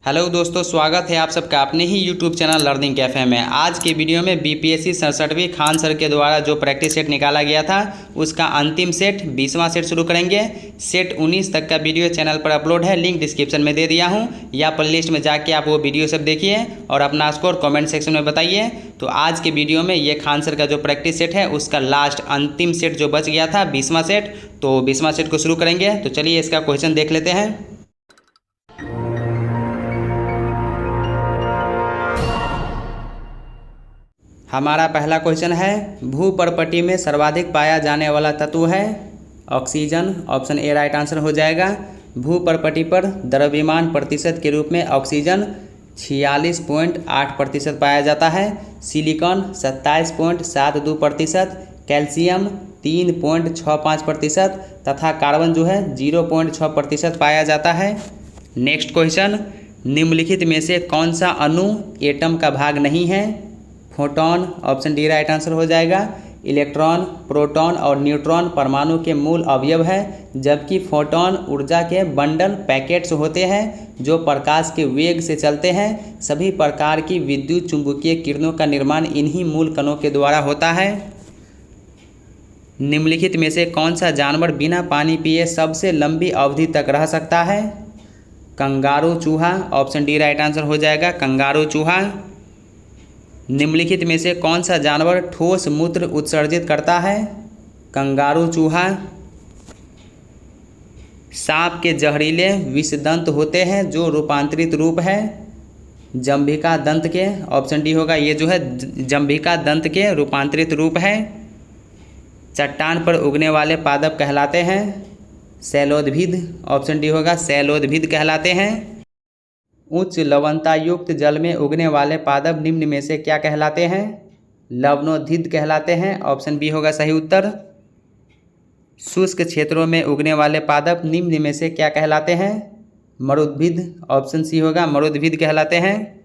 Hello दोस्तों, स्वागत है आप सबका अपने ही यूट्यूब चैनल लर्निंग कैफे में। आज के वीडियो में बीपीएससी 67वीं खान सर के द्वारा जो प्रैक्टिस सेट निकाला गया था उसका अंतिम सेट 20वां सेट शुरू करेंगे। सेट 19 तक का वीडियो चैनल पर अपलोड है, लिंक डिस्क्रिप्शन में दे दिया हूं, या प्लेलिस्ट में जाके आप वो वीडियो सब देखिए और अपना स्कोर कमेंट सेक्शन में बताइए। तो आज के वीडियो में ये खान सर का जो प्रैक्टिस सेट है उसका लास्ट अंतिम सेट जो बच गया था 20वां सेट, तो 20वां सेट को शुरू करेंगे। तो चलिए इसका क्वेश्चन देख लेते हैं। हमारा पहला क्वेश्चन है, भूपर्पटी में सर्वाधिक पाया जाने वाला तत्व है oxygen. Option A right answer हो जाएगा। भूपर्पटी पर द्रव्यमान प्रतिशत के रूप में ऑक्सीजन 46.8% पाया जाता है, सिलिकॉन 27.72%, कैल्शियम 3.65% तथा कार्बन जो है 0.6% पाया जाता है। नेक्स्ट क्वेश्चन, निम्नलिखित में से कौन सा अणु एटम का भाग नहीं है? Photon, option D right answer हो जाएगा। इलेक्ट्रॉन, प्रोटॉन और न्यूट्रॉन परमाणु के मूल अवयव है, जबकि फोटोन ऊर्जा के बंडल पैकेट्स होते हैं जो प्रकाश के वेग से चलते हैं। सभी प्रकार की विद्युत चुंबकीय किरणों का निर्माण इन्हीं मूल कणों के द्वारा होता है। निम्नलिखित में से कौन सा जानवर बिना पानी पिए सबसे लंबी अवधि तक रह सकता है? कंगारू चूहा, ऑप्शन डी राइट आंसर हो जाएगा। कंगारू चूहा। निम्नलिखित में से कौन सा जानवर ठोस मूत्र उत्सर्जित करता है? कंगारू चूहा। सांप के जहरीले विषदंत होते हैं जो रूपांतरित रूप है जंभिका दंत के, ऑप्शन डी होगा। ये जो है जंभिका दंत के रूपांतरित रूप है। चट्टान पर उगने वाले पादप कहलाते हैं शैलोदभिद, ऑप्शन डी होगा। शैलोदभिद कहलाते हैं। उच्च लवणता युक्त जल में उगने वाले पादप निम्न में से क्या कहलाते हैं? लवणोद्भिद कहलाते हैं, ऑप्शन बी होगा सही उत्तर। शुष्क क्षेत्रों में उगने वाले पादप निम्न में से क्या कहलाते हैं? मरुद्भिद, ऑप्शन सी होगा। मरुद्भिद कहलाते हैं।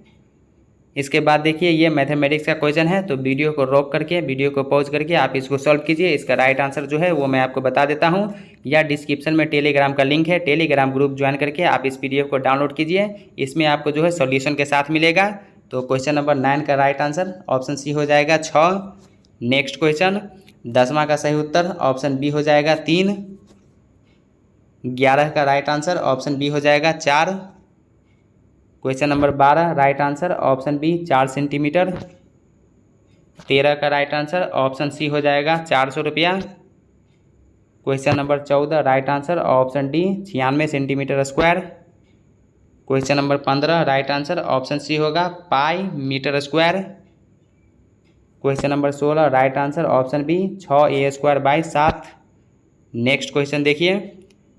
इसके बाद देखिए ये मैथमेटिक्स का क्वेश्चन है, तो वीडियो को रोक करके, वीडियो को पॉज करके आप इसको सॉल्व कीजिए। इसका राइट आंसर जो है वो मैं आपको बता देता हूं, या डिस्क्रिप्शन में टेलीग्राम का लिंक है, टेलीग्राम ग्रुप ज्वाइन करके आप इस पीडीएफ को डाउनलोड कीजिए। इसमें आपको जो है सॉल्यूशन के साथ मिलेगा। तो क्वेश्चन नंबर 9 का राइट आंसर ऑप्शन सी हो जाएगा 6। नेक्स्ट क्वेश्चन, 10वां का सही उत्तर ऑप्शन बी हो जाएगा 3। 11 का राइट आंसर ऑप्शन बी हो जाएगा 4। Question number 12 right answer option B 4 centimetre. 13 का राइट आंसर ऑप्शन सी हो जाएगा 400 रुपया। Question number 14 right answer option D 96 centimetre square. Question number 15 right answer option C होगा pi metre square. Question number 16 right answer option B 6a² / 7। Next question देखिए,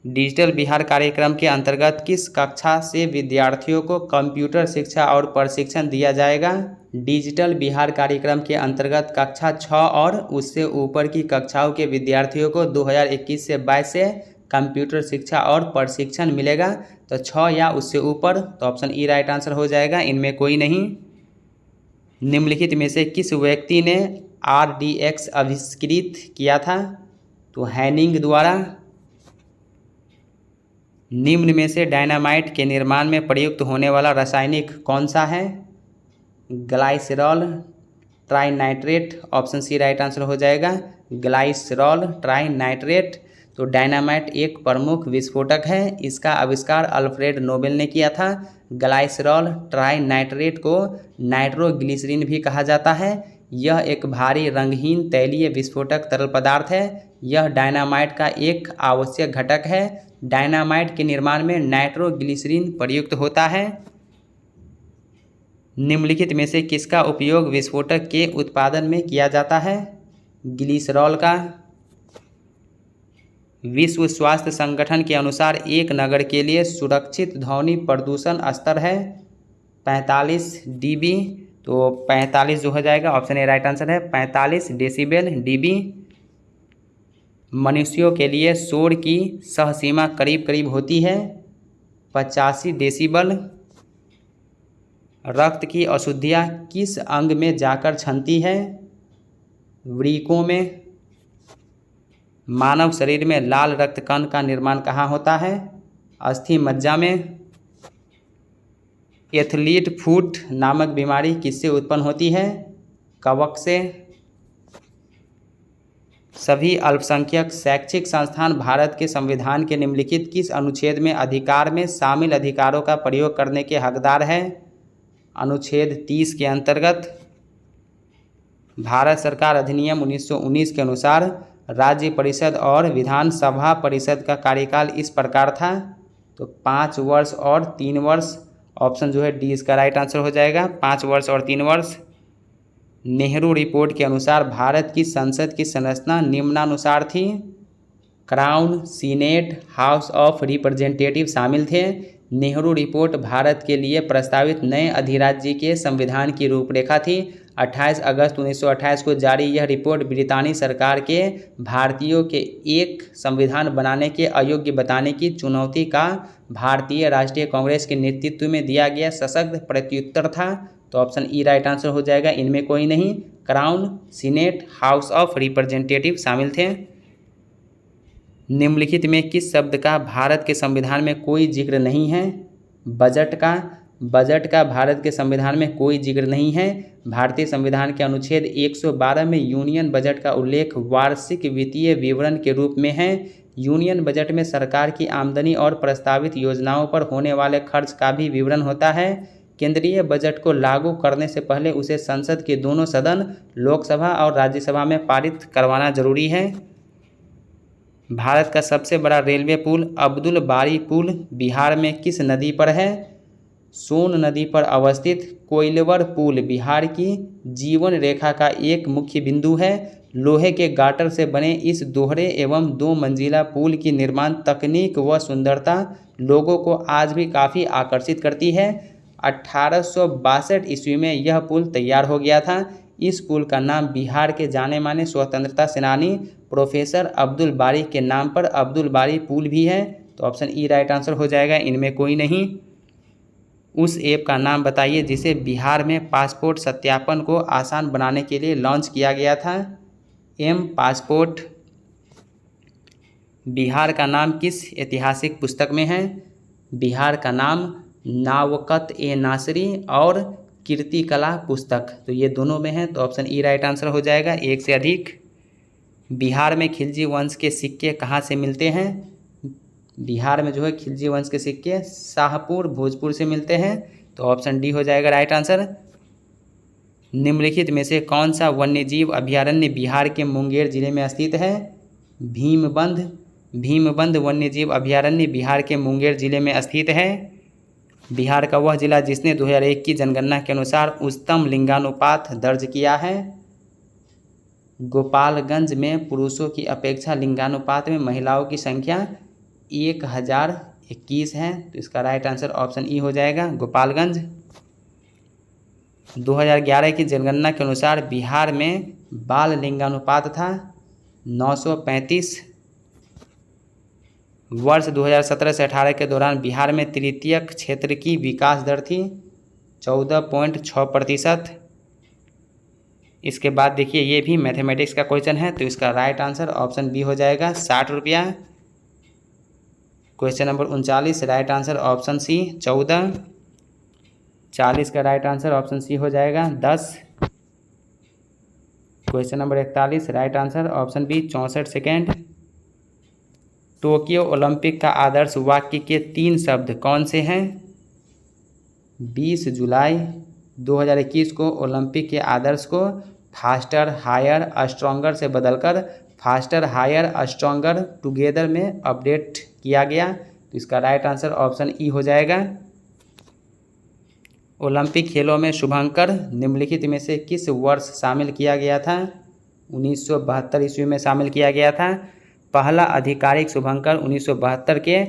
digital Bihar कार्यक्रम के अंतर्गत किस कक्षा से विद्यार्थियों को कंप्यूटर शिक्षा और प्रशिक्षण दिया जाएगा? डिजिटल बिहार कार्यक्रम के अंतर्गत कक्षा 6 और उससे ऊपर की कक्षाओं के विद्यार्थियों को 2021 से 22 से कंप्यूटर शिक्षा और प्रशिक्षण मिलेगा। तो 6 या उससे ऊपर, तो ऑप्शन ई राइट आंसर हो जाएगा, इनमें कोई नहीं। निम्नलिखित में से किस व्यक्ति ने RDX आविष्कृत किया था? तो हैनिंग द्वारा। निम्न में से डायनामाइट के निर्माण में प्रयुक्त होने वाला रासायनिक कौन सा है? Glycerol trinitrate, option C right answer हो जाएगा। Glycerol trinitrate. तो डायनामाइट एक प्रमुख विस्फोटक है, इसका आविष्कार अल्फ्रेड नोबेल ने किया था। ग्लाइसरॉल ट्राइनाइट्रेट को नाइट्रोग्लिसरीन भी कहा जाता है। यह एक भारी रंगहीन तैलीय विस्फोटक तरल पदार्थ है। यह डायनामाइट का एक आवश्यक घटक है। डायनामाइट के निर्माण में नाइट्रोग्लिसरीन प्रयुक्त होता है। निम्नलिखित में से किसका उपयोग विस्फोटक के उत्पादन में किया जाता है? ग्लिसरॉल का। विश्व स्वास्थ्य संगठन के अनुसार एक नगर के लिए सुरक्षित ध्वनि प्रदूषण स्तर है 45 dB। तो 45 जो हो जाएगा, ऑप्शन ए राइट आंसर है, 45 डेसिबल dB। मनुष्यों के लिए शोर की सहसीमा करीब करीब होती है 85 डेसिबल। रक्त की अशुद्धियाँ किस अंग में जाकर छनती है? वृक्कों में। मानव शरीर में लाल रक्त कण का निर्माण कहाँ होता है? अस्थि मज्जा में। एथलीट फुट नामक बीमारी किससे उत्पन्न होती है? कवक से। सभी अल्पसंख्यक शैक्षिक संस्थान भारत के संविधान के निम्नलिखित किस अनुच्छेद में अधिकार में शामिल अधिकारों का प्रयोग करने के हकदार है? अनुच्छेद 30 के अंतर्गत। भारत सरकार अधिनियम 1919 के अनुसार राज्य परिषद और विधानसभा परिषद का कार्यकाल इस प्रकार था, तो 5 वर्ष और 3 वर्ष। ऑप्शन जो है डी इसका राइट आंसर हो जाएगा, 5 वर्ष और 3 वर्ष। नेहरू रिपोर्ट के अनुसार भारत की संसद की संरचना निम्नानुसार थी। Crown, senate, house of representative शामिल थे। नेहरू रिपोर्ट भारत के लिए प्रस्तावित नए अधिराज्य के संविधान की रूपरेखा थी। 28 अगस्त 1928 को जारी यह रिपोर्ट ब्रितानी सरकार के भारतीयों के एक संविधान बनाने के अयोग्य बताने की चुनौती का भारतीय राष्ट्रीय कांग्रेस के नेतृत्व में दिया गया सशक्त प्रत्युत्तर था। तो ऑप्शन ई राइट आंसर हो जाएगा, इनमें कोई नहीं। Crown, senate, house of representative शामिल थे। निम्नलिखित में किस शब्द का भारत के संविधान में कोई जिक्र नहीं है? बजट का। बजट का भारत के संविधान में कोई जिक्र नहीं है। भारतीय संविधान के अनुच्छेद 112 में यूनियन बजट का उल्लेख वार्षिक वित्तीय विवरण के रूप में है। यूनियन बजट में सरकार की आमदनी और प्रस्तावित योजनाओं पर होने वाले खर्च का भी विवरण होता है। केंद्रीय बजट को लागू करने से पहले उसे संसद के दोनों सदन, लोकसभा और राज्यसभा में पारित करवाना जरूरी है। भारत का सबसे बड़ा रेलवे पुल अब्दुल बारी पुल बिहार में किस नदी पर है? सोन नदी पर अवस्थित कोइलवर पुल बिहार की जीवन रेखा का एक मुख्य बिंदु है। लोहे के गाटर से बने इस दोहरे एवं 2 मंजिला पुल की निर्माण तकनीक व सुंदरता लोगों को आज भी काफ़ी आकर्षित करती है। 1862 ईस्वी में यह पुल तैयार हो गया था। इस पुल का नाम बिहार के जाने माने स्वतंत्रता सेनानी प्रोफेसर अब्दुल बारी के नाम पर अब्दुल बारी पुल भी है। तो ऑप्शन ई राइट आंसर हो जाएगा, इनमें कोई नहीं। उस ऐप का नाम बताइए जिसे बिहार में पासपोर्ट सत्यापन को आसान बनाने के लिए लॉन्च किया गया था। M passport. बिहार का नाम किस ऐतिहासिक पुस्तक में है? बिहार का नाम नावकत-ए-नासरी और कीर्तिकला पुस्तक, तो ये दोनों में है। तो ऑप्शन ई राइट आंसर हो जाएगा, एक से अधिक। बिहार में खिलजी वंश के सिक्के कहाँ से मिलते हैं? बिहार में जो है खिलजी वंश के सिक्के शाहपुर, भोजपुर से मिलते हैं। तो ऑप्शन डी हो जाएगा राइट आंसर। निम्नलिखित में से कौन सा वन्यजीव अभयारण्य बिहार के मुंगेर जिले में स्थित है? भीमबंध। भीमबंध वन्यजीव अभयारण्य बिहार के मुंगेर जिले में स्थित है। बिहार का वह जिला जिसने 2001 की जनगणना के अनुसार उच्चतम लिंगानुपात दर्ज किया है। गोपालगंज में पुरुषों की अपेक्षा लिंगानुपात में महिलाओं की संख्या 1021 है। तो इसका राइट आंसर ऑप्शन ई हो जाएगा, गोपालगंज। 2011 की जनगणना के अनुसार बिहार में बाल लिंगानुपात था 935। वर्ष 2017 से 18 के दौरान बिहार में तृतीयक क्षेत्र की विकास दर थी 14.6%। इसके बाद देखिए ये भी मैथमेटिक्स का क्वेश्चन है, तो इसका राइट आंसर ऑप्शन बी हो जाएगा 60 रुपया। Question number 39 right answer option C 14। 40 का राइट आंसर ऑप्शन सी हो जाएगा 10। Question number 41 right answer option B 64 second. Tokyo Olympic का आदर्श वाक्य के 3 शब्द कौन से हैं? 20 जुलाई 2021 को ओलंपिक के आदर्श को फास्टर, हायर, स्ट्रॉन्गर से बदलकर फास्टर, हायर, स्ट्रॉन्गर टुगेदर में अपडेट किया गया। तो इसका राइट आंसर ऑप्शन ई हो जाएगा। ओलंपिक खेलों में शुभंकर निम्नलिखित में से किस वर्ष शामिल किया गया था? 1972 ईस्वी में शामिल किया गया था। पहला आधिकारिक शुभंकर 1972 के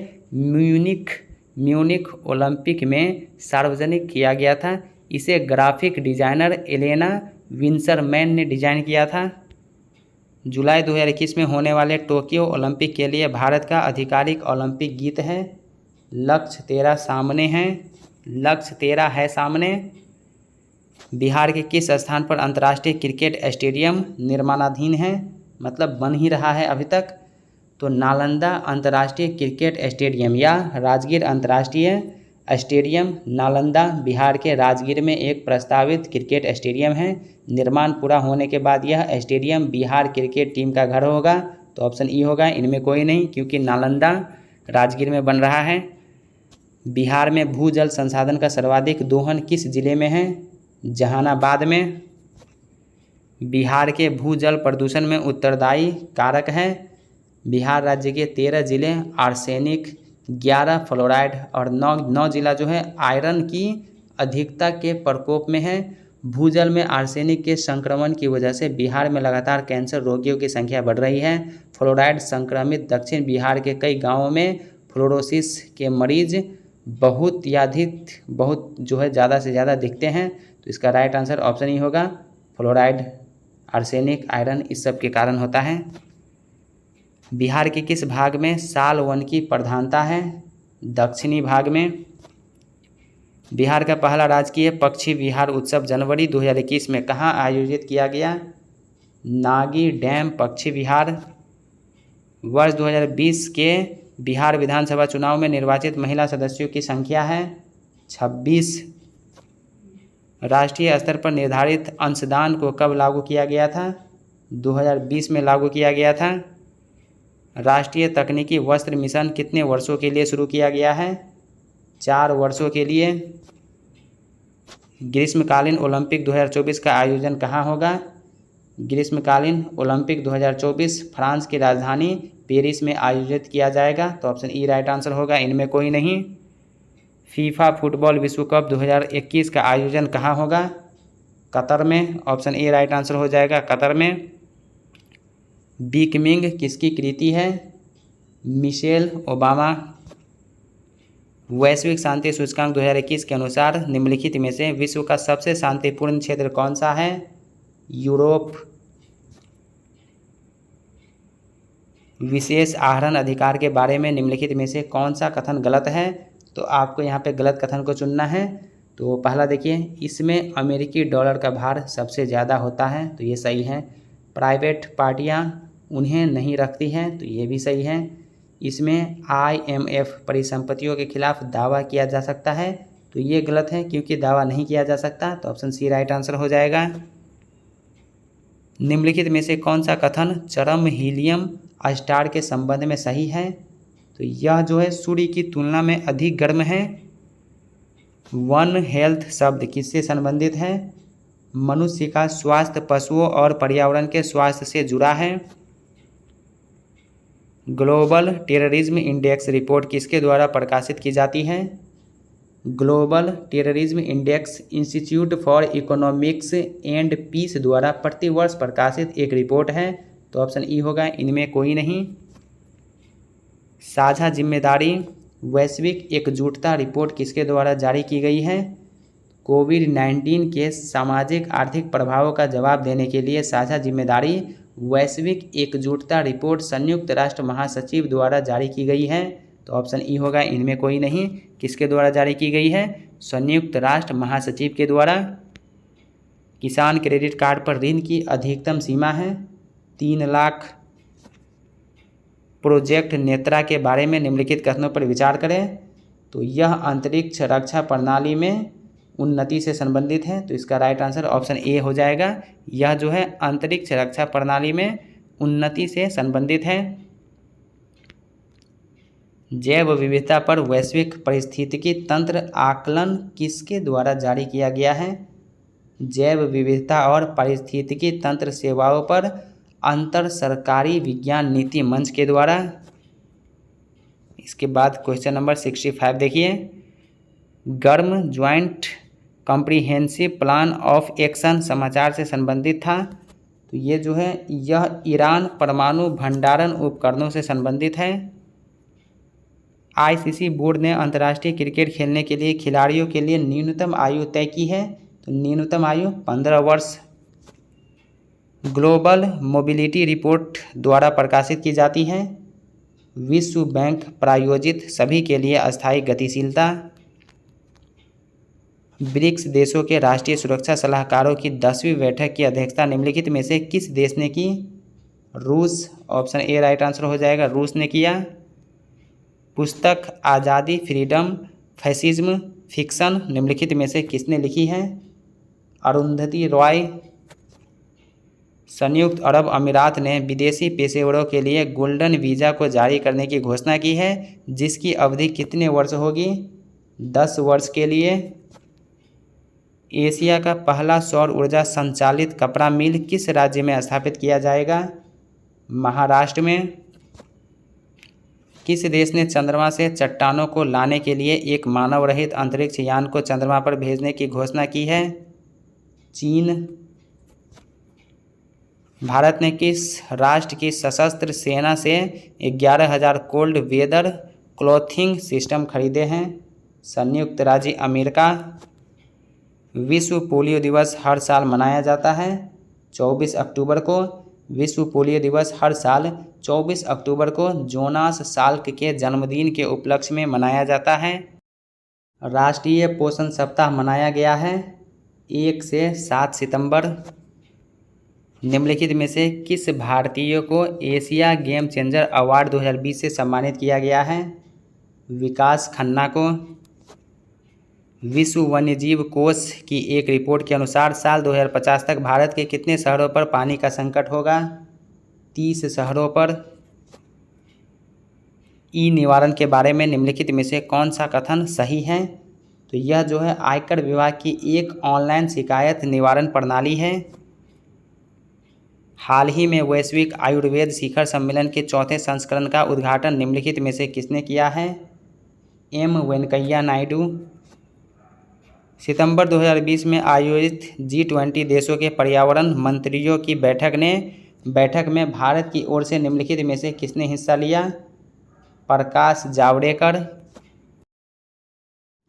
म्यूनिख ओलंपिक में सार्वजनिक किया गया था। इसे ग्राफिक डिजाइनर एलेना विंसरमैन ने डिजाइन किया था। जुलाई 2021 में होने वाले टोक्यो ओलंपिक के लिए भारत का आधिकारिक ओलंपिक गीत है लक्ष्य तेरा सामने है। लक्ष्य तेरा है सामने। बिहार के किस स्थान पर अंतर्राष्ट्रीय क्रिकेट स्टेडियम निर्माणाधीन है, मतलब बन ही रहा है अभी तक? तो नालंदा अंतर्राष्ट्रीय क्रिकेट स्टेडियम या राजगीर अंतर्राष्ट्रीय स्टेडियम नालंदा बिहार के राजगीर में एक प्रस्तावित क्रिकेट स्टेडियम है। निर्माण पूरा होने के बाद यह स्टेडियम बिहार क्रिकेट टीम का घर होगा। तो ऑप्शन ई होगा, इनमें कोई नहीं, क्योंकि नालंदा राजगीर में बन रहा है। बिहार में भूजल संसाधन का सर्वाधिक दोहन किस जिले में है? जहानाबाद में। बिहार के भूजल प्रदूषण में उत्तरदायी कारक है। बिहार राज्य के 13 जिले आर्सेनिक, 11 फ्लोराइड और 9 जिला जो है आयरन की अधिकता के प्रकोप में है। भूजल में आर्सेनिक के संक्रमण की वजह से बिहार में लगातार कैंसर रोगियों की संख्या बढ़ रही है। फ्लोराइड संक्रमित दक्षिण बिहार के कई गांवों में फ्लोरोसिस के मरीज बहुत जो है ज़्यादा से ज़्यादा दिखते हैं। तो इसका राइट आंसर ऑप्शन ही होगा, फ्लोराइड, आर्सेनिक, आयरन इस सब के कारण होता है। बिहार के किस भाग में साल वन की प्रधानता है? दक्षिणी भाग में। बिहार का पहला राजकीय पक्षी विहार उत्सव जनवरी 2021 में कहाँ आयोजित किया गया? नागी डैम पक्षी विहार। वर्ष 2020 के बिहार विधानसभा चुनाव में निर्वाचित महिला सदस्यों की संख्या है 26। राष्ट्रीय स्तर पर निर्धारित अंशदान को कब लागू किया गया था? 2020 में लागू किया गया था। राष्ट्रीय तकनीकी वस्त्र मिशन कितने वर्षों के लिए शुरू किया गया है? 4 वर्षों के लिए। ग्रीष्मकालीन ओलंपिक 2024 का आयोजन कहाँ होगा? ग्रीष्मकालीन ओलंपिक 2024 फ्रांस की राजधानी पेरिस में आयोजित किया जाएगा। तो ऑप्शन ई राइट आंसर होगा, इनमें कोई नहीं। फीफा फुटबॉल विश्व कप 2021 का आयोजन कहाँ होगा? कतर में। ऑप्शन ए राइट आंसर हो जाएगा, कतर में। बीकमिंग किसकी कृति है? Michelle Obama. वैश्विक शांति सूचकांक 2021 के अनुसार निम्नलिखित में से विश्व का सबसे शांतिपूर्ण क्षेत्र कौन सा है? यूरोप। विशेष आहरण अधिकार के बारे में निम्नलिखित में से कौन सा कथन गलत है? तो आपको यहाँ पे गलत कथन को चुनना है। तो पहला देखिए, इसमें अमेरिकी डॉलर का भार सबसे ज़्यादा होता है, तो ये सही है। प्राइवेट पार्टियाँ उन्हें नहीं रखती हैं, तो ये भी सही है। इसमें IMF परिसंपत्तियों के खिलाफ दावा किया जा सकता है, तो ये गलत है, क्योंकि दावा नहीं किया जा सकता। तो ऑप्शन सी राइट आंसर हो जाएगा। निम्नलिखित में से कौन सा कथन चरम हीलियम स्टार के संबंध में सही है? तो यह जो है सूर्य की तुलना में अधिक गर्म है। वन हेल्थ शब्द किससे संबंधित है? मनुष्य का स्वास्थ्य पशुओं और पर्यावरण के स्वास्थ्य से जुड़ा है। ग्लोबल टेररिज्म इंडेक्स रिपोर्ट किसके द्वारा प्रकाशित की जाती है? Global terrorism index institute for economics and peace द्वारा प्रतिवर्ष प्रकाशित एक रिपोर्ट है। तो ऑप्शन ई होगा, इनमें कोई नहीं। साझा जिम्मेदारी वैश्विक एकजुटता रिपोर्ट किसके द्वारा जारी की गई है? कोविड-19 के सामाजिक आर्थिक प्रभावों का जवाब देने के लिए साझा जिम्मेदारी वैश्विक एकजुटता रिपोर्ट संयुक्त राष्ट्र महासचिव द्वारा जारी की गई है। तो ऑप्शन ई होगा, इनमें कोई नहीं। किसके द्वारा जारी की गई है? संयुक्त राष्ट्र महासचिव के द्वारा। किसान क्रेडिट कार्ड पर ऋण की अधिकतम सीमा है 3 लाख। प्रोजेक्ट नेत्रा के बारे में निम्नलिखित कथनों पर विचार करें। तो यह अंतरिक्ष रक्षा प्रणाली में उन्नति से संबंधित है, तो इसका राइट आंसर ऑप्शन ए हो जाएगा। यह जो है अंतरिक्ष रक्षा प्रणाली में उन्नति से संबंधित है। जैव विविधता पर वैश्विक पारिस्थितिकी तंत्र आकलन किसके द्वारा जारी किया गया है? जैव विविधता और पारिस्थितिकी तंत्र सेवाओं पर अंतर सरकारी विज्ञान नीति मंच के द्वारा। इसके बाद क्वेश्चन नंबर 65 देखिए, गर्म joint comprehensive plan of action समाचार से संबंधित था। तो ये जो है यह ईरान परमाणु भंडारण उपकरणों से संबंधित है। ICC बोर्ड ने अंतर्राष्ट्रीय क्रिकेट खेलने के लिए खिलाड़ियों के लिए न्यूनतम आयु तय की है, तो न्यूनतम आयु 15 वर्ष। ग्लोबल मोबिलिटी रिपोर्ट द्वारा प्रकाशित की जाती है। विश्व बैंक प्रायोजित सभी के लिए अस्थायी गतिशीलता। ब्रिक्स देशों के राष्ट्रीय सुरक्षा सलाहकारों की 10वीं बैठक की अध्यक्षता निम्नलिखित में से किस देश ने की? रूस। ऑप्शन ए राइट आंसर हो जाएगा, रूस ने किया। पुस्तक आज़ादी फ्रीडम फैसिज्म फिक्शन निम्नलिखित में से किसने लिखी है? अरुंधति रॉय। संयुक्त अरब अमीरात ने विदेशी पेशेवरों के लिए गोल्डन वीज़ा को जारी करने की घोषणा की है, जिसकी अवधि कितने वर्ष होगी? 10 वर्ष के लिए। एशिया का पहला सौर ऊर्जा संचालित कपड़ा मिल किस राज्य में स्थापित किया जाएगा? महाराष्ट्र में। किस देश ने चंद्रमा से चट्टानों को लाने के लिए एक मानव रहित अंतरिक्ष यान को चंद्रमा पर भेजने की घोषणा की है? चीन। भारत ने किस राष्ट्र की सशस्त्र सेना से 11,000 कोल्ड वेदर क्लॉथिंग सिस्टम खरीदे हैं? संयुक्त राज्य अमेरिका। विश्व पोलियो दिवस हर साल मनाया जाता है 24 अक्टूबर को। विश्व पोलियो दिवस हर साल 24 अक्टूबर को जोनास साल्क के जन्मदिन के उपलक्ष्य में मनाया जाता है। राष्ट्रीय पोषण सप्ताह मनाया गया है 1 से 7 सितंबर। निम्नलिखित में से किस भारतीय को एशिया गेम चेंजर अवार्ड 2020 से सम्मानित किया गया है? विकास खन्ना को। विश्व वन्यजीव कोष की एक रिपोर्ट के अनुसार साल 2050 तक भारत के कितने शहरों पर पानी का संकट होगा? 30 शहरों पर। ई निवारण के बारे में निम्नलिखित में से कौन सा कथन सही है? तो यह जो है आयकर विभाग की एक ऑनलाइन शिकायत निवारण प्रणाली है। हाल ही में वैश्विक आयुर्वेद शिखर सम्मेलन के 4थे संस्करण का उद्घाटन निम्नलिखित में से किसने किया है? एम वेंकैया नायडू। सितंबर 2020 में आयोजित G20 देशों के पर्यावरण मंत्रियों की बैठक में भारत की ओर से निम्नलिखित में से किसने हिस्सा लिया? प्रकाश जावड़ेकर।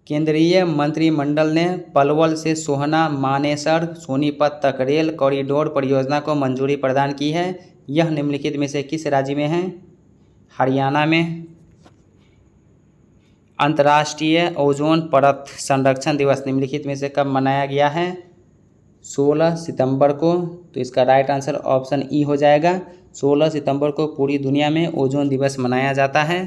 केंद्रीय मंत्रिमंडल ने पलवल से सोहना मानेसर सोनीपत तक रेल कॉरिडोर परियोजना को मंजूरी प्रदान की है। यह निम्नलिखित में से किस राज्य में है? हरियाणा में। अंतर्राष्ट्रीय ओजोन परत संरक्षण दिवस निम्नलिखित में से कब मनाया गया है? 16 सितंबर को। तो इसका राइट आंसर ऑप्शन ई हो जाएगा। 16 सितंबर को पूरी दुनिया में ओजोन दिवस मनाया जाता है।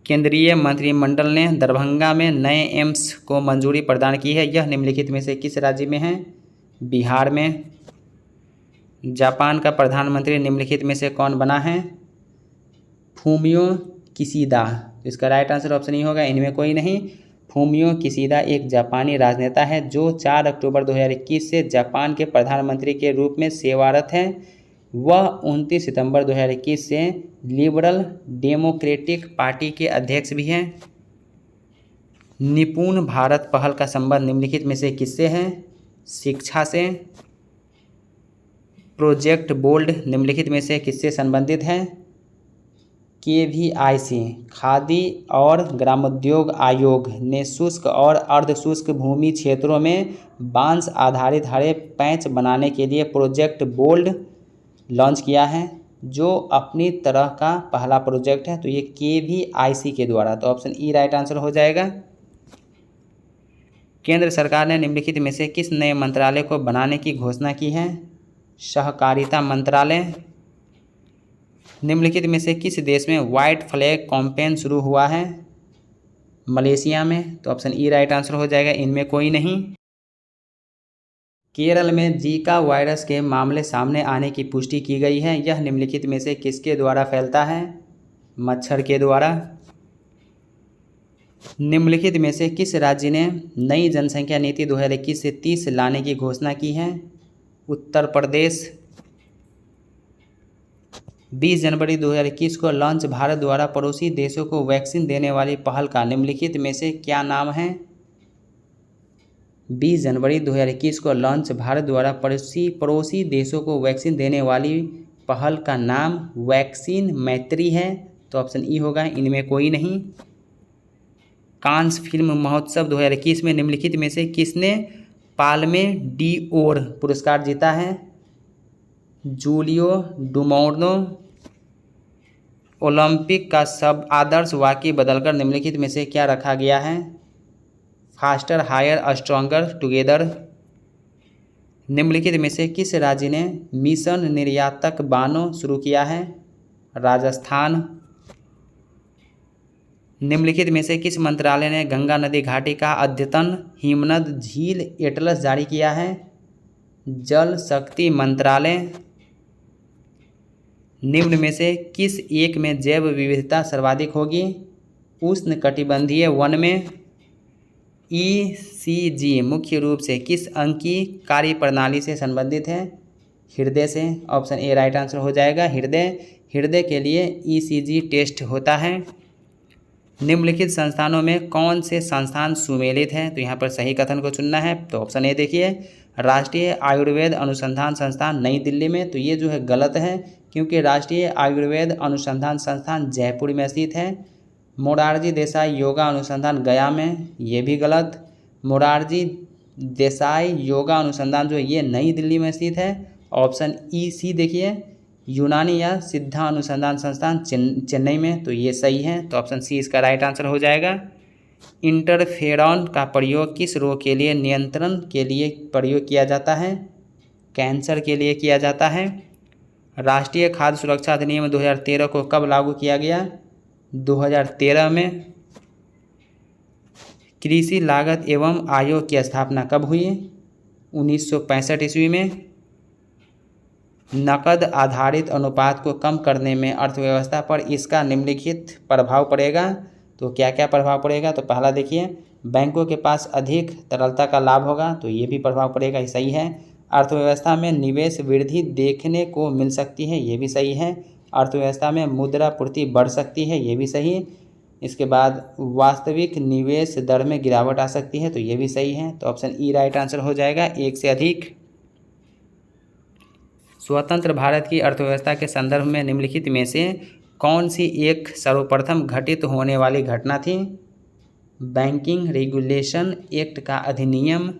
केंद्रीय मंत्रिमंडल ने दरभंगा में नए एम्स को मंजूरी प्रदान की है। यह निम्नलिखित में से किस राज्य में है? बिहार में। जापान का प्रधानमंत्री निम्नलिखित में से कौन बना है? Fumio Kishida. तो इसका राइट आंसर ऑप्शन ई होगा, इनमें कोई नहीं। फूमियो किशिदा एक जापानी राजनेता है जो 4 अक्टूबर 2021 से जापान के प्रधानमंत्री के रूप में सेवारत हैं। वह 29 सितंबर 2021 से लिबरल डेमोक्रेटिक पार्टी के अध्यक्ष भी हैं। निपुण भारत पहल का संबंध निम्नलिखित में से किससे है? शिक्षा से। प्रोजेक्ट बोल्ड निम्नलिखित में से किससे संबंधित है? KVIC खादी और ग्रामोद्योग आयोग ने शुष्क और अर्धशुष्क भूमि क्षेत्रों में बांस आधारित हरे पैच बनाने के लिए प्रोजेक्ट बोल्ड लॉन्च किया है, जो अपनी तरह का पहला प्रोजेक्ट है। तो ये KVIC के द्वारा, तो ऑप्शन ई राइट आंसर हो जाएगा। केंद्र सरकार ने निम्नलिखित में से किस नए मंत्रालय को बनाने की घोषणा की है? सहकारिता मंत्रालय। निम्नलिखित में से किस देश में व्हाइट फ्लैग कैंपेन शुरू हुआ है? मलेशिया में। तो ऑप्शन ई राइट आंसर हो जाएगा, इनमें कोई नहीं। केरल में जीका वायरस के मामले सामने आने की पुष्टि की गई है। यह निम्नलिखित में से किसके द्वारा फैलता है? मच्छर के द्वारा। निम्नलिखित में से किस राज्य ने नई जनसंख्या नीति 2021 से 30 लाने की घोषणा की है? उत्तर प्रदेश। 20 जनवरी 2021 को लॉन्च भारत द्वारा पड़ोसी देशों को वैक्सीन देने वाली पहल का निम्नलिखित में से क्या नाम है? 20 जनवरी 2021 को लॉन्च भारत द्वारा पड़ोसी देशों को वैक्सीन देने वाली पहल का नाम वैक्सीन मैत्री है। तो ऑप्शन ई होगा, इनमें कोई नहीं। कांस फिल्म महोत्सव 2021 में निम्नलिखित में से किसने पाल्मे डिओर पुरस्कार जीता है? जूलियो डुमोर्नो। ओलंपिक का सब आदर्श वाक्य बदलकर निम्नलिखित में से क्या रखा गया है? Faster higher stronger together. निम्नलिखित में से किस राज्य ने मिशन निर्यातक बानो शुरू किया है? राजस्थान। निम्नलिखित में से किस मंत्रालय ने गंगा नदी घाटी का अद्यतन हिमनद झील एटलस जारी किया है? जल शक्ति मंत्रालय। निम्न में से किस एक में जैव विविधता सर्वाधिक होगी? उष्णकटिबंधीय वन में। ECG मुख्य रूप से किस अंग की कार्यप्रणाली से संबंधित है? हृदय से। ऑप्शन ए राइट आंसर हो जाएगा, हृदय के लिए ECG टेस्ट होता है। निम्नलिखित संस्थानों में कौन से संस्थान सुमेलित हैं? तो यहाँ पर सही कथन को चुनना है। तो ऑप्शन ए देखिए, राष्ट्रीय आयुर्वेद अनुसंधान संस्थान नई दिल्ली में। तो ये जो है गलत है, क्योंकि राष्ट्रीय आयुर्वेद अनुसंधान संस्थान जयपुर में स्थित है। मोरारजी देसाई योगा अनुसंधान गया में, ये भी गलत। मोरारजी देसाई योगा अनुसंधान जो है ये नई दिल्ली में स्थित है। ऑप्शन सी देखिए, यूनानी या सिद्धा अनुसंधान संस्थान चेन्नई में। तो ये सही है, तो ऑप्शन सी इसका राइट आंसर हो जाएगा। इंटरफेरॉन का प्रयोग किस रोग के लिए नियंत्रण के लिए प्रयोग किया जाता है? कैंसर के लिए किया जाता है। राष्ट्रीय खाद्य सुरक्षा अधिनियम 2013 को कब लागू किया गया? 2013 में। कृषि लागत एवं आयोग की स्थापना कब हुई? 1965 ईस्वी में। नकद आधारित अनुपात को कम करने में अर्थव्यवस्था पर इसका निम्नलिखित प्रभाव पड़ेगा। तो क्या क्या प्रभाव पड़ेगा? तो पहला देखिए, बैंकों के पास अधिक तरलता का लाभ होगा, तो ये भी प्रभाव पड़ेगा, ये सही है। अर्थव्यवस्था में निवेश वृद्धि देखने को मिल सकती है, ये भी सही है। अर्थव्यवस्था में मुद्रा पूर्ति बढ़ सकती है, ये भी सही। इसके बाद वास्तविक निवेश दर में गिरावट आ सकती है, तो ये भी सही है। तो ऑप्शन ई राइट आंसर हो जाएगा, एक से अधिक। स्वतंत्र भारत की अर्थव्यवस्था के संदर्भ में निम्नलिखित में से कौन सी एक सर्वप्रथम घटित होने वाली घटना थी? बैंकिंग रेगुलेशन एक्ट का अधिनियम।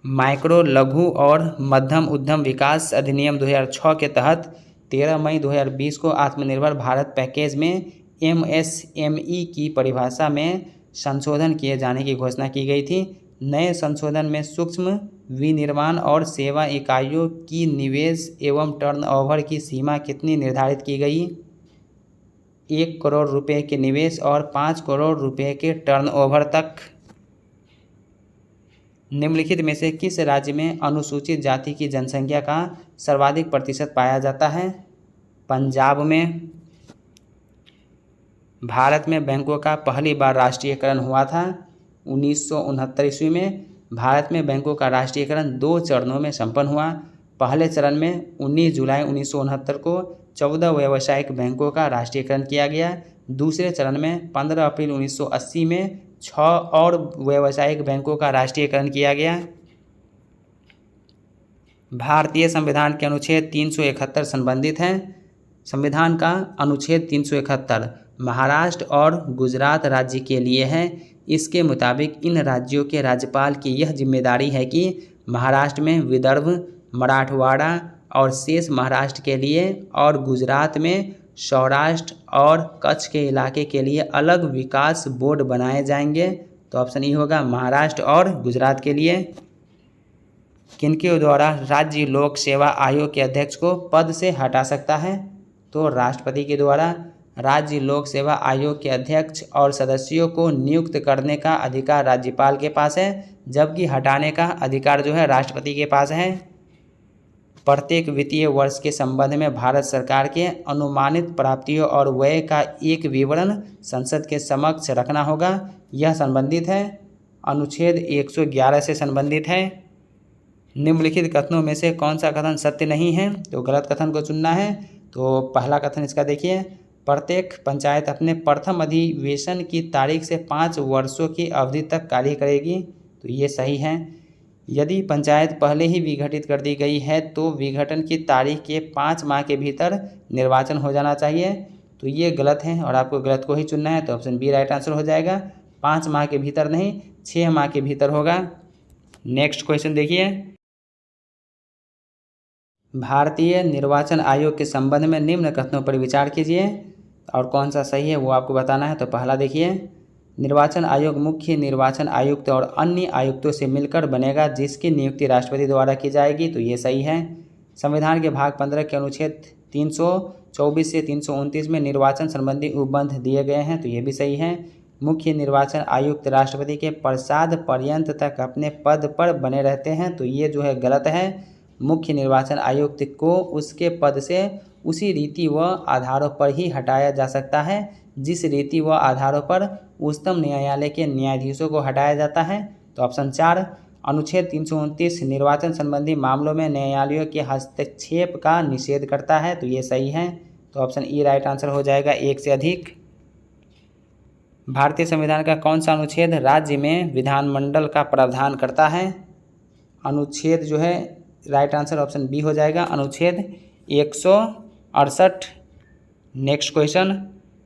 माइक्रो लघु और मध्यम उद्यम विकास अधिनियम 2006 के तहत 13 मई 2020 को आत्मनिर्भर भारत पैकेज में MSME की परिभाषा में संशोधन किए जाने की घोषणा की गई थी। नए संशोधन में सूक्ष्म विनिर्माण और सेवा इकाइयों की निवेश एवं टर्नओवर की सीमा कितनी निर्धारित की गई? 1 करोड़ रुपए के निवेश और 5 करोड़ रुपए के टर्नओवर तक। निम्नलिखित में से किस राज्य में अनुसूचित जाति की जनसंख्या का सर्वाधिक प्रतिशत पाया जाता है? पंजाब में। भारत में बैंकों का पहली बार राष्ट्रीयकरण हुआ था 1969 ईस्वी में। भारत में बैंकों का राष्ट्रीयकरण 2 चरणों में संपन्न हुआ। पहले चरण में 19 जुलाई 1969 को 14 व्यावसायिक बैंकों का राष्ट्रीयकरण किया गया। दूसरे चरण में 15 अप्रैल 1980 में 6 और व्यावसायिक बैंकों का राष्ट्रीयकरण किया गया। भारतीय संविधान के अनुच्छेद 371 संबंधित हैं। संविधान का अनुच्छेद 371 महाराष्ट्र और गुजरात राज्य के लिए है। इसके मुताबिक इन राज्यों के राज्यपाल की यह जिम्मेदारी है कि महाराष्ट्र में विदर्भ, मराठवाड़ा और शेष महाराष्ट्र के लिए और गुजरात में सौराष्ट्र और कच्छ के इलाके के लिए अलग विकास बोर्ड बनाए जाएंगे। तो ऑप्शन ई होगा, महाराष्ट्र और गुजरात के लिए। किनके द्वारा राज्य लोक सेवा आयोग के अध्यक्ष को पद से हटा सकता है? तो राष्ट्रपति के द्वारा राज्य लोक सेवा आयोग के अध्यक्ष और सदस्यों को नियुक्त करने का अधिकार राज्यपाल के पास है, जबकि हटाने का अधिकार जो है राष्ट्रपति के पास है। प्रत्येक वित्तीय वर्ष के संबंध में भारत सरकार के अनुमानित प्राप्तियों और व्यय का एक विवरण संसद के समक्ष रखना होगा। यह संबंधित है अनुच्छेद 111 से संबंधित है। निम्नलिखित कथनों में से कौन सा कथन सत्य नहीं है? तो गलत कथन को चुनना है। तो पहला कथन इसका देखिए, प्रत्येक पंचायत अपने प्रथम अधिवेशन की तारीख से 5 वर्षों की अवधि तक कार्य करेगी। तो ये सही है। यदि पंचायत पहले ही विघटित कर दी गई है तो विघटन की तारीख के 5 माह के भीतर निर्वाचन हो जाना चाहिए। तो ये गलत है और आपको गलत को ही चुनना है। तो ऑप्शन बी राइट आंसर हो जाएगा, 5 माह के भीतर नहीं 6 माह के भीतर होगा। नेक्स्ट क्वेश्चन देखिए, भारतीय निर्वाचन आयोग के संबंध में निम्न कथनों पर विचार कीजिए और कौन सा सही है वो आपको बताना है। तो पहला देखिए, निर्वाचन आयोग मुख्य निर्वाचन आयुक्त और अन्य आयुक्तों से मिलकर बनेगा, जिसकी नियुक्ति राष्ट्रपति द्वारा की जाएगी। तो ये सही है। संविधान के भाग 15 के अनुच्छेद 324 से 329 में निर्वाचन संबंधी उपबंध दिए गए हैं, तो ये भी सही है। मुख्य निर्वाचन आयुक्त राष्ट्रपति के प्रसाद पर्यंत तक अपने पद पर बने रहते हैं, तो ये जो है गलत है। मुख्य निर्वाचन आयुक्त को उसके पद से उसी रीति व आधारों पर ही हटाया जा सकता है जिस रीति व आधारों पर उच्चतम न्यायालय के न्यायाधीशों को हटाया जाता है। तो ऑप्शन 4 अनुच्छेद 329 निर्वाचन संबंधी मामलों में न्यायालयों के हस्तक्षेप का निषेध करता है, तो ये सही है। तो ऑप्शन ई राइट आंसर हो जाएगा, एक से अधिक। भारतीय संविधान का कौन सा अनुच्छेद राज्य में विधानमंडल का प्रावधान करता है? अनुच्छेद जो है राइट आंसर ऑप्शन बी हो जाएगा, अनुच्छेद 168। नेक्स्ट क्वेश्चन,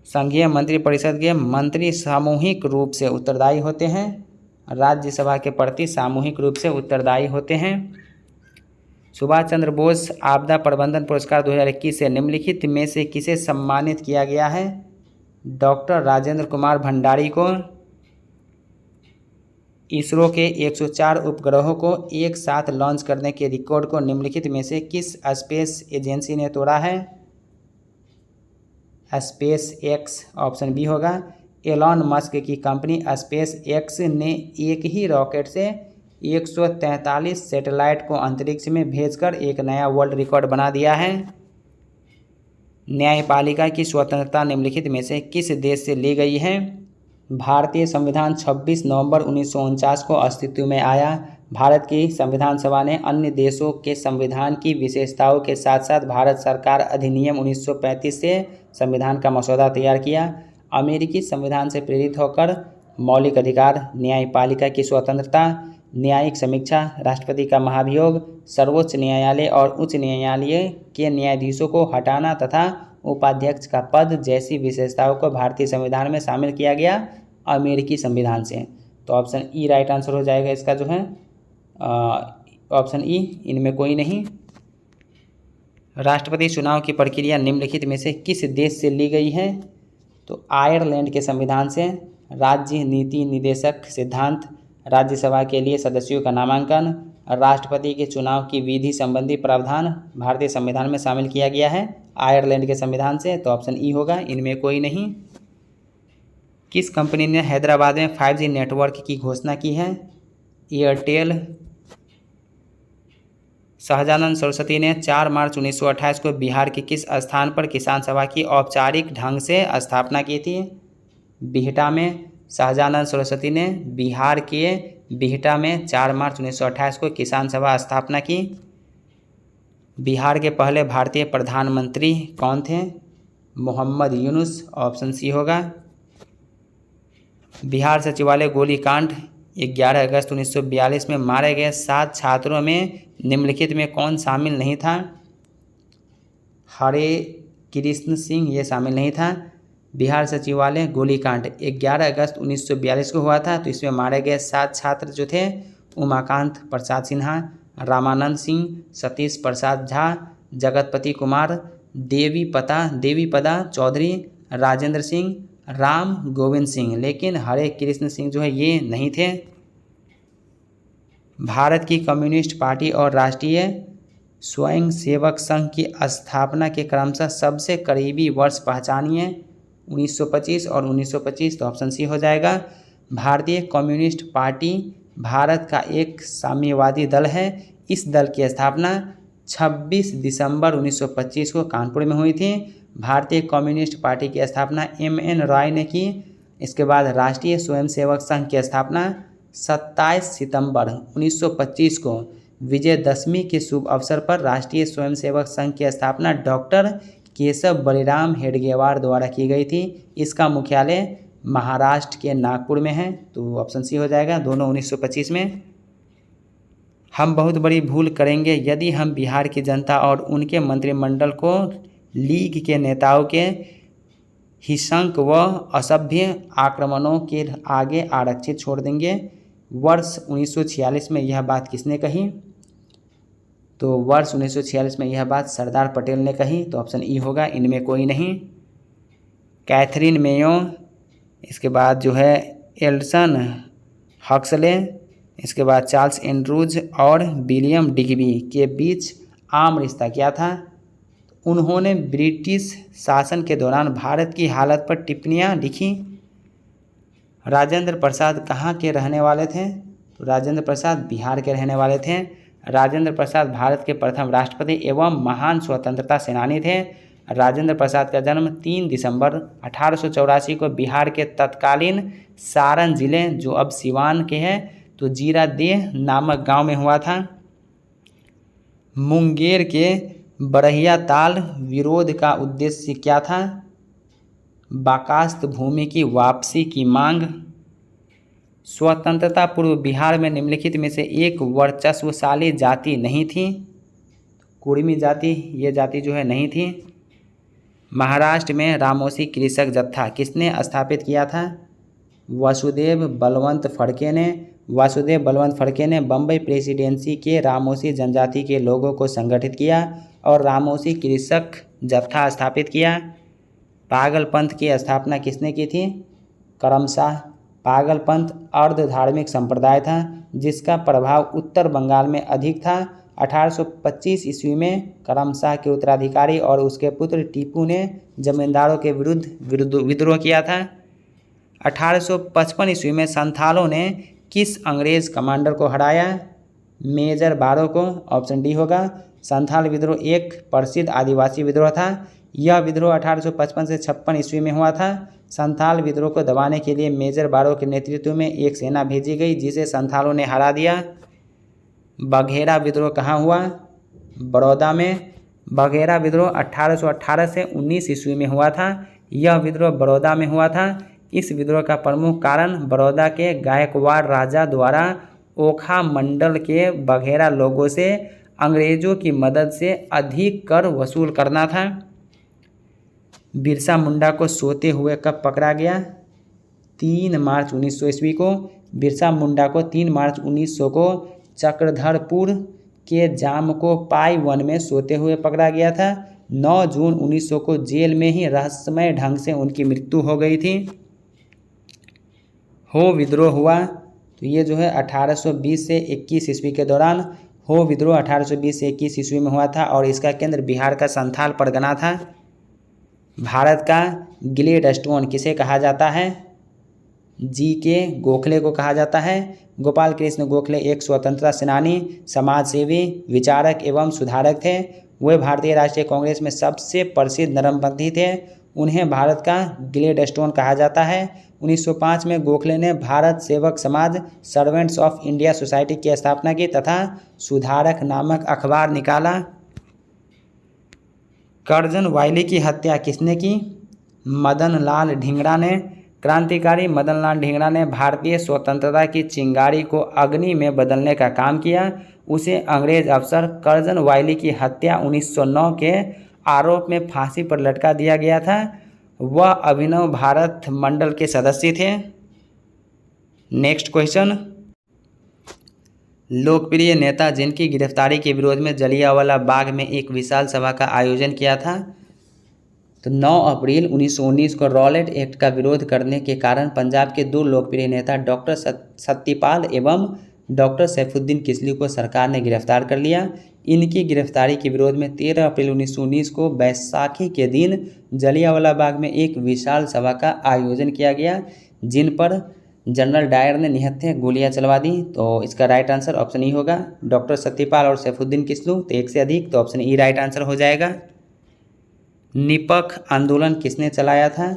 संघीय मंत्रिपरिषद के मंत्री सामूहिक रूप से उत्तरदायी होते हैं, राज्यसभा के प्रति सामूहिक रूप से उत्तरदायी होते हैं। सुभाष चंद्र बोस आपदा प्रबंधन पुरस्कार 2021 से निम्नलिखित में से किसे सम्मानित किया गया है? डॉक्टर राजेंद्र कुमार भंडारी को। इसरो के 104 उपग्रहों को एक साथ लॉन्च करने के रिकॉर्ड को निम्नलिखित में से किस स्पेस एजेंसी ने तोड़ा है? स्पेस एक्स, ऑप्शन बी होगा। एलॉन मस्क की कंपनी स्पेस एक्स ने एक ही रॉकेट से 143 सैटेलाइट को अंतरिक्ष में भेजकर एक नया वर्ल्ड रिकॉर्ड बना दिया है। न्यायपालिका की स्वतंत्रता निम्नलिखित में से किस देश से ली गई है? भारतीय संविधान 26 नवंबर 1949 को अस्तित्व में आया। भारत की संविधान सभा ने अन्य देशों के संविधान की विशेषताओं के साथ साथ भारत सरकार अधिनियम 1935 से संविधान का मसौदा तैयार किया। अमेरिकी संविधान से प्रेरित होकर मौलिक अधिकार, न्यायपालिका की स्वतंत्रता, न्यायिक समीक्षा, राष्ट्रपति का महाभियोग, सर्वोच्च न्यायालय और उच्च न्यायालय के न्यायाधीशों को हटाना तथा उपाध्यक्ष का पद जैसी विशेषताओं को भारतीय संविधान में शामिल किया गया अमेरिकी संविधान से। तो ऑप्शन ई राइट आंसर हो जाएगा इसका जो है, ऑप्शन ई, इनमें कोई नहीं। राष्ट्रपति चुनाव की प्रक्रिया निम्नलिखित में से किस देश से ली गई है? तो आयरलैंड के संविधान से। राज्य नीति निदेशक सिद्धांत, राज्यसभा के लिए सदस्यों का नामांकन, राष्ट्रपति के चुनाव की विधि संबंधी प्रावधान भारतीय संविधान में शामिल किया गया है आयरलैंड के संविधान से। तो ऑप्शन ई होगा, इनमें कोई नहीं। किस कंपनी ने हैदराबाद में 5G नेटवर्क की घोषणा की है? एयरटेल। सहजानंद सरस्वती ने 4 मार्च 1928 को बिहार के किस स्थान पर किसान सभा की औपचारिक ढंग से स्थापना की थी? बिहटा में। सहजानंद सरस्वती ने बिहार के बिहटा में 4 मार्च 1928 को किसान सभा स्थापना की। बिहार के पहले भारतीय प्रधानमंत्री कौन थे? मोहम्मद यूनुस, ऑप्शन सी होगा। बिहार सचिवालय गोलीकांड 11 अगस्त 1942 में मारे गए 7 छात्रों में निम्नलिखित में कौन शामिल नहीं था? हरे कृष्ण सिंह ये शामिल नहीं था। बिहार सचिवालय गोलीकांड 11 अगस्त 1942 को हुआ था, तो इसमें मारे गए 7 छात्र जो थे उमाकांत प्रसाद सिन्हा, रामानंद सिंह, सतीश प्रसाद झा, जगतपति कुमार, देवीपदा चौधरी, राजेंद्र सिंह, राम गोविंद सिंह, लेकिन हरे कृष्ण सिंह जो है ये नहीं थे। भारत की कम्युनिस्ट पार्टी और राष्ट्रीय स्वयंसेवक संघ की स्थापना के क्रमशः सबसे करीबी वर्ष पहचानिए। 1925 और 1925, तो ऑप्शन सी हो जाएगा। भारतीय कम्युनिस्ट पार्टी भारत का एक साम्यवादी दल है। इस दल की स्थापना 26 दिसंबर 1925 को कानपुर में हुई थी। भारतीय कम्युनिस्ट पार्टी की स्थापना M.N. रॉय ने की। इसके बाद राष्ट्रीय स्वयंसेवक संघ की स्थापना 27 सितंबर 1925 को विजयदशमी के शुभ अवसर पर राष्ट्रीय स्वयंसेवक संघ की स्थापना डॉक्टर केशव बलिराम हेडगेवार द्वारा की गई थी। इसका मुख्यालय महाराष्ट्र के नागपुर में है, तो ऑप्शन सी हो जाएगा, दोनों 1925 में। हम बहुत बड़ी भूल करेंगे यदि हम बिहार की जनता और उनके मंत्रिमंडल को लीग के नेताओं के हिंसक व असभ्य आक्रमणों के आगे आरक्षित छोड़ देंगे। वर्ष 1946 में यह बात किसने कही? तो वर्ष 1946 में यह बात सरदार पटेल ने कही, तो ऑप्शन ई होगा, इनमें कोई नहीं। कैथरीन मेयो, इसके बाद जो है एल्सन हक्सले, इसके बाद चार्ल्स एंड्रूज और विलियम डिग्बी के बीच आम रिश्ता क्या था? उन्होंने ब्रिटिश शासन के दौरान भारत की हालत पर टिप्पणियाँ लिखी। राजेंद्र प्रसाद कहाँ के रहने वाले थे? तो राजेंद्र प्रसाद बिहार के रहने वाले थे। राजेंद्र प्रसाद भारत के प्रथम राष्ट्रपति एवं महान स्वतंत्रता सेनानी थे। राजेंद्र प्रसाद का जन्म 3 दिसंबर 1884 को बिहार के तत्कालीन सारण जिले, जो अब सिवान के हैं, तो जीरादेह नामक गांव में हुआ था। मुंगेर के बरहिया ताल विरोध का उद्देश्य क्या था? बाकास्त भूमि की वापसी की मांग। स्वतंत्रता पूर्व बिहार में निम्नलिखित में से एक वर्चस्वशाली जाति नहीं थी। कुर्मी जाति, ये जाति जो है नहीं थी। महाराष्ट्र में रामोसी कृषक जत्था किसने स्थापित किया था? वासुदेव बलवंत फड़के ने। वासुदेव बलवंत फड़के ने बम्बई प्रेसिडेंसी के रामोसी जनजाति के लोगों को संगठित किया और रामोसी कृषक जत्था स्थापित किया। पागलपंथ की स्थापना किसने की थी? करमशाह। पागलपंथ अर्ध धार्मिक संप्रदाय था जिसका प्रभाव उत्तर बंगाल में अधिक था। 1825 ईस्वी में करमशाह के उत्तराधिकारी और उसके पुत्र टीपू ने जमींदारों के विरुद्ध विद्रोह किया था। 1855 ईस्वी में संथालों ने किस अंग्रेज कमांडर को हराया? मेजर बारो को। ऑप्शन डी होगा। संथाल विद्रोह एक प्रसिद्ध आदिवासी विद्रोह था। यह विद्रोह 1855 से 56 ईस्वी में हुआ था। संथाल विद्रोह को दबाने के लिए मेजर बारो के नेतृत्व में एक सेना भेजी गई जिसे संथालों ने हरा दिया। बघेरा विद्रोह कहाँ हुआ? बड़ौदा में। बघेरा विद्रोह 1818 से 19 ईस्वी में हुआ था। यह विद्रोह बड़ौदा में हुआ था। इस विद्रोह का प्रमुख कारण बड़ौदा के गायकवाड़ राजा द्वारा ओखा मंडल के बघेरा लोगों से अंग्रेजों की मदद से अधिक कर वसूल करना था। बिरसा मुंडा को सोते हुए कब पकड़ा गया? 3 मार्च 1900 ईस्वी को। बिरसा मुंडा को 3 मार्च 1900 को चक्रधरपुर के जामकोपाई वन में सोते हुए पकड़ा गया था। 9 जून 1900 को जेल में ही रहस्यमय ढंग से उनकी मृत्यु हो गई थी। हो विद्रोह हुआ, तो ये जो है 1820 से 21 ईस्वी के दौरान हो विद्रोह 1820 से 21 ईस्वी में हुआ था और इसका केंद्र बिहार का संथाल परगना था। भारत का ग्लेडस्टोन किसे कहा जाता है? जी.के. गोखले को कहा जाता है। गोपाल कृष्ण गोखले एक स्वतंत्रता सेनानी, समाजसेवी, विचारक एवं सुधारक थे। वे भारतीय राष्ट्रीय कांग्रेस में सबसे प्रसिद्ध नरमपंथी थे। उन्हें भारत का ग्लेडस्टोन कहा जाता है। 1905 में गोखले ने भारत सेवक समाज सर्वेंट्स ऑफ इंडिया सोसाइटी की स्थापना की तथा सुधारक नामक अखबार निकाला। करजन वायली की हत्या किसने की? मदन लाल ढींगरा ने। क्रांतिकारी मदन लाल ढींगरा ने भारतीय स्वतंत्रता की चिंगारी को अग्नि में बदलने का काम किया। उसे अंग्रेज अफसर करजन वायली की हत्या 1909 के आरोप में फांसी पर लटका दिया गया था। वह अभिनव भारत मंडल के सदस्य थे। नेक्स्ट क्वेश्चन, लोकप्रिय नेता जिनकी गिरफ्तारी के विरोध में जलियांवाला बाग में एक विशाल सभा का आयोजन किया था? तो 9 अप्रैल 1919 को रॉलेट एक्ट का विरोध करने के कारण पंजाब के 2 लोकप्रिय नेता डॉक्टर सत्यपाल एवं डॉक्टर सैफुद्दीन किसली को सरकार ने गिरफ्तार कर लिया। इनकी गिरफ्तारी के विरोध में 13 अप्रैल 1919 को बैसाखी के दिन जलियांवाला बाग में एक विशाल सभा का आयोजन किया गया, जिन पर जनरल डायर ने निहत्थे गोलियां चलवा दी। तो इसका राइट आंसर ऑप्शन ई होगा। डॉक्टर सत्यपाल और सैफुद्दीन किसलू, तो एक से अधिक, तो ऑप्शन ई राइट आंसर हो जाएगा। निपख आंदोलन किसने चलाया था?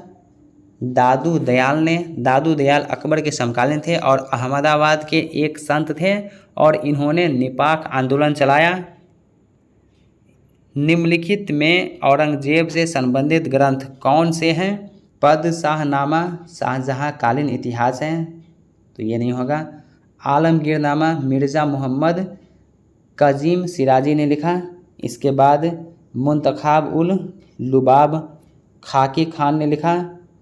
दादू दयाल ने। दादू दयाल अकबर के समकालीन थे और अहमदाबाद के एक संत थे और इन्होंने निपख आंदोलन चलाया। निम्नलिखित में औरंगजेब से संबंधित ग्रंथ कौन से हैं? पद शाहनामा शाहजहाँ कालीन इतिहास है, तो ये नहीं होगा। आलमगीरनामा मिर्ज़ा मोहम्मद काजिम सिराजी ने लिखा। इसके बाद मुंतखाब उल लुबाब खाकी खान ने लिखा।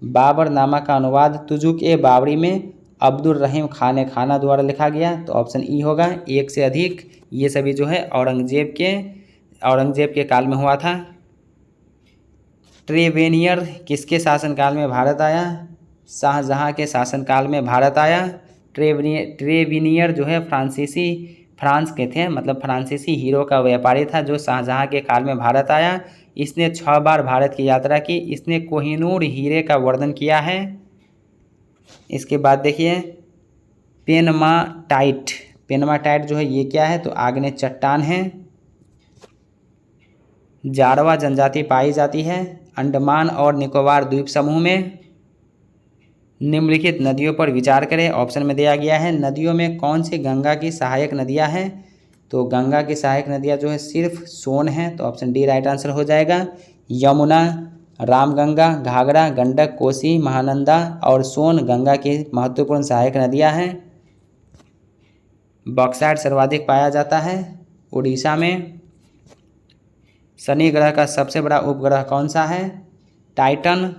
बाबर नामा का अनुवाद तुजुक ए बाबरी में अब्दुल रहीम खान खाना द्वारा लिखा गया, तो ऑप्शन ई होगा। एक से अधिक, ये सभी जो है औरंगजेब के काल में हुआ था। ट्रेवेनियर किसके शासनकाल में भारत आया? शाहजहाँ के शासनकाल में भारत आया। ट्रेवेनियर जो है फ्रांस के थे, मतलब फ्रांसीसी हीरो का व्यापारी था जो शाहजहाँ के काल में भारत आया। इसने 6 बार भारत की यात्रा की। इसने कोहिनूर हीरे का वर्णन किया है। इसके बाद देखिए पेनमाटाइट। पेनमाटाइट जो है ये क्या है, तो आग्नेय चट्टान है। जारवा जनजाति पाई जाती है अंडमान और निकोबार द्वीप समूह में। निम्नलिखित नदियों पर विचार करें। ऑप्शन में दिया गया है नदियों में कौन सी गंगा की सहायक नदियां हैं, तो गंगा की सहायक नदियां जो है सिर्फ सोन है, तो ऑप्शन डी राइट आंसर हो जाएगा। यमुना, रामगंगा, घाघरा, गंडक, कोसी, महानंदा और सोन गंगा की महत्वपूर्ण सहायक नदियां हैं। बॉक्साइट सर्वाधिक पाया जाता है उड़ीसा में। शनि ग्रह का सबसे बड़ा उपग्रह कौन सा है, टाइटन।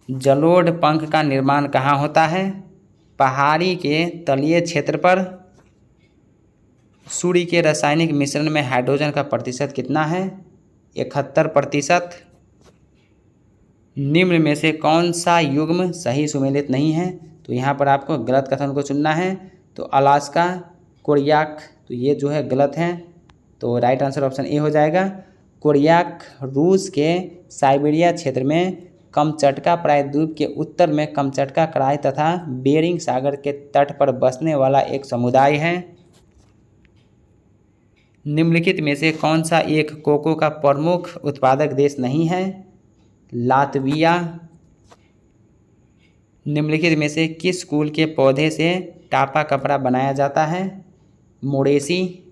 जलोढ़ पंख का निर्माण कहाँ होता है, पहाड़ी के तलीय क्षेत्र पर। सूर्य के रासायनिक मिश्रण में हाइड्रोजन का प्रतिशत कितना है, 71%। निम्न में से कौन सा युग्म सही सुमेलित नहीं है, तो यहाँ पर आपको गलत कथन को चुनना है। तो अलास्का, कोरियाक, तो ये जो है गलत है, तो राइट आंसर ऑप्शन ए हो जाएगा। कोरियाक रूस के साइबेरिया क्षेत्र में कमचटका प्रायद्वीप के उत्तर में कमचटका कराई तथा बेरिंग सागर के तट पर बसने वाला एक समुदाय है। निम्नलिखित में से कौन सा एक कोको का प्रमुख उत्पादक देश नहीं है, लातविया। निम्नलिखित में से किस कुल के पौधे से टापा कपड़ा बनाया जाता है, मोडेसी।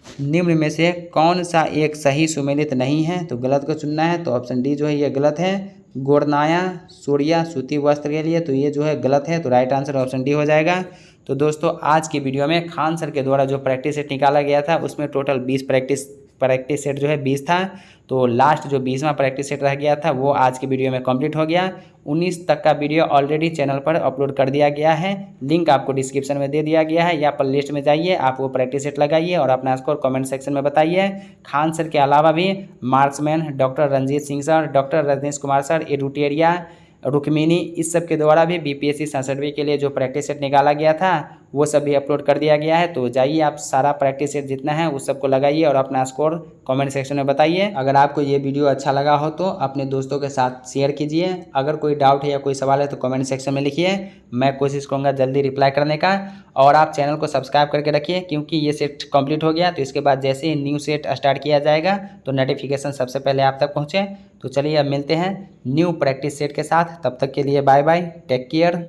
निम्न में से कौन सा एक सही सुमेलित नहीं है, तो गलत को चुनना है, तो ऑप्शन डी जो है ये गलत है। गोरनाया सूर्या सूती वस्त्र के लिए, तो ये जो है गलत है, तो राइट आंसर ऑप्शन डी हो जाएगा। तो दोस्तों आज की वीडियो में खान सर के द्वारा जो प्रैक्टिस सेट निकाला गया था उसमें टोटल 20 प्रैक्टिस सेट जो है 20 था। तो लास्ट जो 20वां प्रैक्टिस सेट रह गया था वो आज की वीडियो में कंप्लीट हो गया। 19 तक का वीडियो ऑलरेडी चैनल पर अपलोड कर दिया गया है, लिंक आपको डिस्क्रिप्शन में दे दिया गया है, या पर लिस्ट में जाइए, आप वो प्रैक्टिस सेट लगाइए और अपना स्कोर कमेंट सेक्शन में बताइए। खान सर के अलावा भी marksman, doctor Ranjit Singh sir, doctor Rajneesh Kumar sir, एडुटेरिया, रुक्मिनी, इस सब के द्वारा भी बीपीएससी 67वीं के लिए जो प्रैक्टिस सेट निकाला गया था वो सब भी अपलोड कर दिया गया है। तो जाइए आप सारा प्रैक्टिस सेट जितना है उस सबको लगाइए और अपना स्कोर कमेंट सेक्शन में बताइए। अगर आपको ये वीडियो अच्छा लगा हो तो अपने दोस्तों के साथ शेयर कीजिए। अगर कोई डाउट है या कोई सवाल है तो कमेंट सेक्शन में लिखिए, मैं कोशिश करूँगा जल्दी रिप्लाई करने का। और आप चैनल को सब्सक्राइब करके रखिए, क्योंकि ये सेट कंप्लीट हो गया तो इसके बाद जैसे ही न्यू सेट स्टार्ट किया जाएगा तो नोटिफिकेशन सबसे पहले आप तक पहुँचे। तो चलिए अब मिलते हैं न्यू प्रैक्टिस सेट के साथ, तब तक के लिए बाय बाय, टेक केयर।